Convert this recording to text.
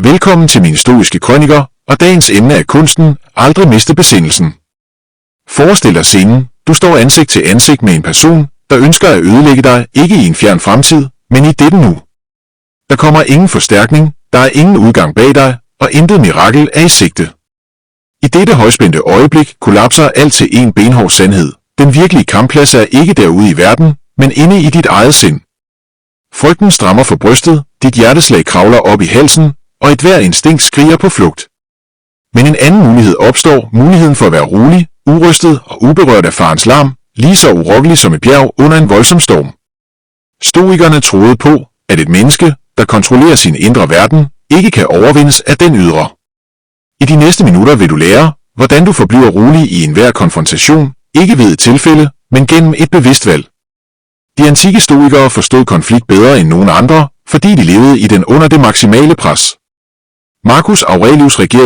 Velkommen til mine stoiske krøniker, og dagens emne er kunsten, aldrig miste besindelsen. Forestil dig scenen, du står ansigt til ansigt med en person, der ønsker at ødelægge dig, ikke i en fjern fremtid, men i dette nu. Der kommer ingen forstærkning, der er ingen udgang bag dig, og intet mirakel er i sigte. I dette højspændte øjeblik kollapser alt til en benhård sandhed. Den virkelige kampplads er ikke derude i verden, men inde i dit eget sind. Frygten strammer for brystet, dit hjerteslag kravler op i halsen, og et hver instinkt skriger på flugt. Men en anden mulighed opstår, muligheden for at være rolig, urystet og uberørt af farens larm, lige så urokkelig som et bjerg under en voldsom storm. Stoikerne troede på, at et menneske, der kontrollerer sin indre verden, ikke kan overvindes af den ydre. I de næste minutter vil du lære, hvordan du forbliver rolig i enhver konfrontation, ikke ved et tilfælde, men gennem et bevidst valg. De antikke stoikere forstod konflikt bedre end nogen andre, fordi de levede i den under det maksimale pres. Marcus Aurelius regerede